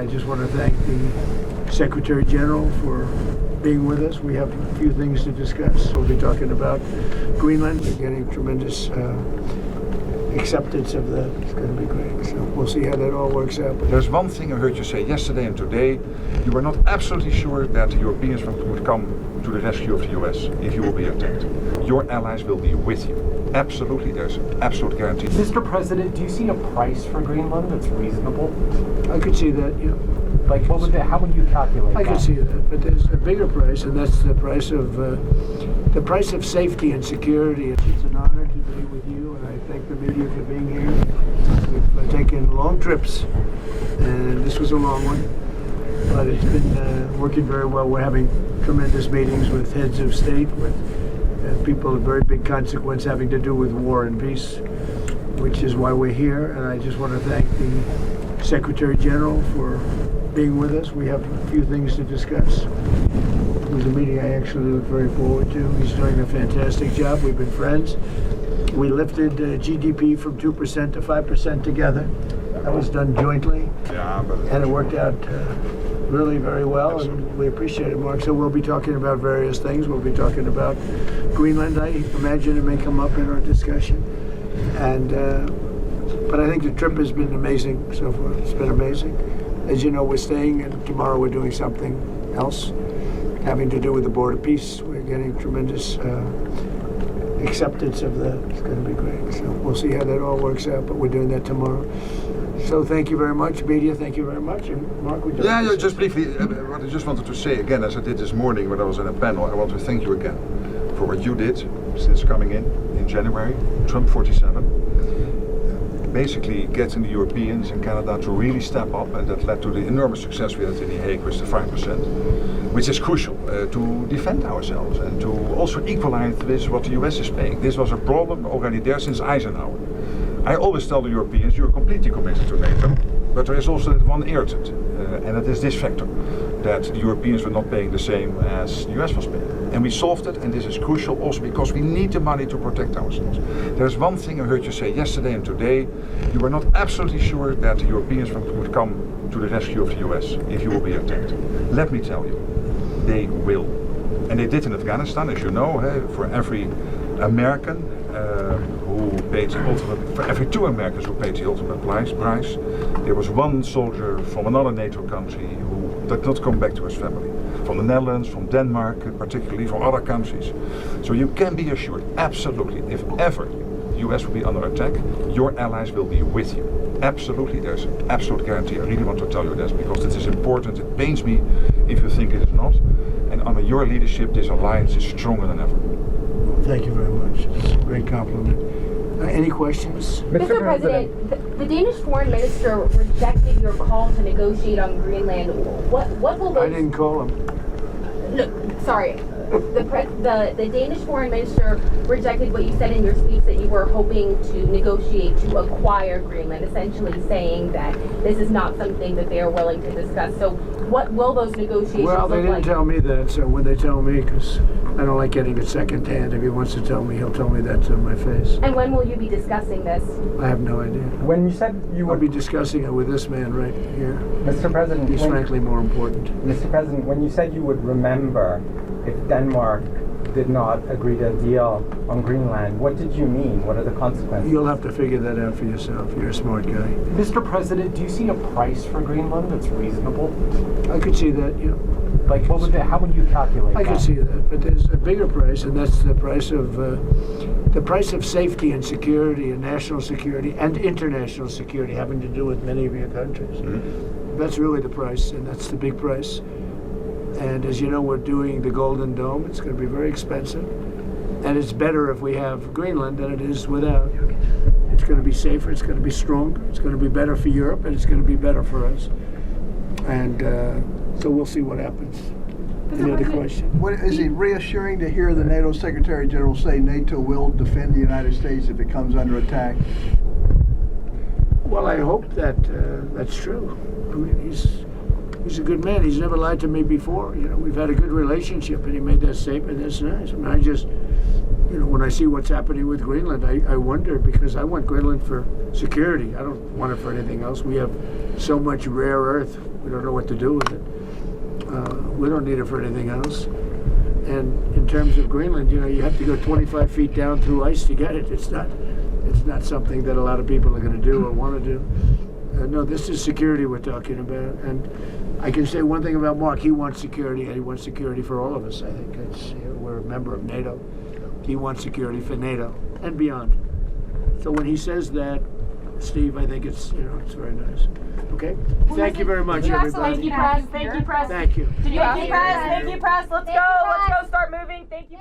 I just want to thank the Secretary General for being with us. We have a few things to discuss. We'll be talking about Greenland. We're getting tremendous acceptance of that. It's going to be great. So we'll see how that all works out. There's one thing I heard you say yesterday and today. You were not absolutely sure that the Europeans would come to the rescue of the US if you will be attacked. Your allies will be with you. Absolutely, there's an absolute guarantee. Mr. President, do you see a price for Greenland that's reasonable? I could see that, yeah. Like, how would you calculate I that? could see that, but there's a bigger price, and that's the price of safety and security. It's an honor to be with you, and I thank the media for being here. We've taken long trips, and this was a long one, but it's been working very well. We're having tremendous meetings with heads of state, with people of very big consequence having to do with war and peace, which is why we're here. And I just want to thank the Secretary General for being with us. We have a few things to discuss. It was a meeting I actually look very forward to. He's doing a fantastic job. We've been friends. We lifted GDP from 2% to 5% together. That was done jointly, and it worked out really very well, and we appreciate it, Mark. So we'll be talking about various things. We'll be talking about Greenland. I imagine it may come up in our discussion. And but I think the trip has been amazing so far. It's been amazing. As you know, we're staying, and tomorrow we're doing something else having to do with the Board of Peace. We're getting tremendous acceptance of that. It's going to be great. So we'll see how that all works out, but we're doing that tomorrow. So thank you very much, media. Thank you very much. And Mark, would you Yeah, just briefly, what I just wanted to say again, as I did this morning when I was in a panel, I want to thank you again for what you did since coming in January, Trump 47. Basically getting the Europeans and Canada to really step up, and that led to the enormous success we had in The Hague with the 5%, which is crucial to defend ourselves and to also equalize with what the US is paying. This was a problem already there since Eisenhower. I always tell the Europeans, you're completely committed to NATO, but there is also that one irritant, and it is this factor, that the Europeans were not paying the same as the US was paying. And we solved it, and this is crucial also because we need the money to protect ourselves. There's one thing I heard you say yesterday and today. You were not absolutely sure that the Europeans would come to the rescue of the US if you will be attacked. Let me tell you, they will. And they did in Afghanistan, as you know, for every American who paid the ultimate, for every 2 Americans who paid the ultimate price, there was 1 soldier from another NATO country who did not come back to his family. From the Netherlands, from Denmark, particularly from other countries. So you can be assured, absolutely, if ever the US will be under attack, your allies will be with you. Absolutely, there's an absolute guarantee. I really want to tell you this because it is important. It pains me if you think it is not. And under your leadership, this alliance is stronger than ever. Thank you very much. It's a great compliment. Any questions? Mr. President, the Danish foreign minister rejected your call to negotiate on Greenland. What will those... I didn't call him. No, sorry. The Danish foreign minister rejected what you said in your speech that you were hoping to negotiate to acquire Greenland, essentially saying that this is not something that they are willing to discuss. So what will those negotiations Well, they look didn't like? tell me that, so when they tell me, because I don't like getting it secondhand, if he wants to tell me, he'll tell me that to my face. And when will you be discussing this? I have no idea. When you said you I'll would be discussing it with this man right here. Mr. President, He's frankly more important. Mr. President, when you said you would remember if Denmark did not agree to a deal on Greenland, what did you mean? What are the consequences? You'll have to figure that out for yourself. You're a smart guy. Mr. President, do you see a price for Greenland that's reasonable? I could see that, yeah. Like, how would you calculate I that? could see that, but there's a bigger price, and that's the price of safety and security and national security and international security, having to do with many of your countries. Mm-hmm. That's really the price, and that's the big price. And as you know, we're doing the Golden Dome. It's going to be very expensive, and it's better if we have Greenland than it is without. It's going to be safer. It's going to be stronger. It's going to be better for Europe, and it's going to be better for us. And so we'll see what happens. Any other question? What, is it reassuring to hear the NATO Secretary General say NATO will defend the United States if it comes under attack? Well, I hope that that's true. I mean, he's a good man. He's never lied to me before. You know, we've had a good relationship, and he made that statement. That's nice. I mean, you know, when I see what's happening with Greenland, I wonder, because I want Greenland for security. I don't want it for anything else. We have so much rare earth. We don't know what to do with it. We don't need it for anything else. And in terms of Greenland, you know, you have to go 25 feet down through ice to get it. It's not something that a lot of people are going to do or want to do. No, this is security we're talking about. And I can say one thing about Mark. He wants security, and he wants security for all of us, I think. We're a member of NATO. He wants security for NATO and beyond. So when he says that, Steve, I think it's, you know, it's very nice. Okay? Thank you very much, everybody. Thank you, press. Thank you, press. Thank you. Thank you, press. Thank you, press. Let's go. Let's go. Start moving. Thank you.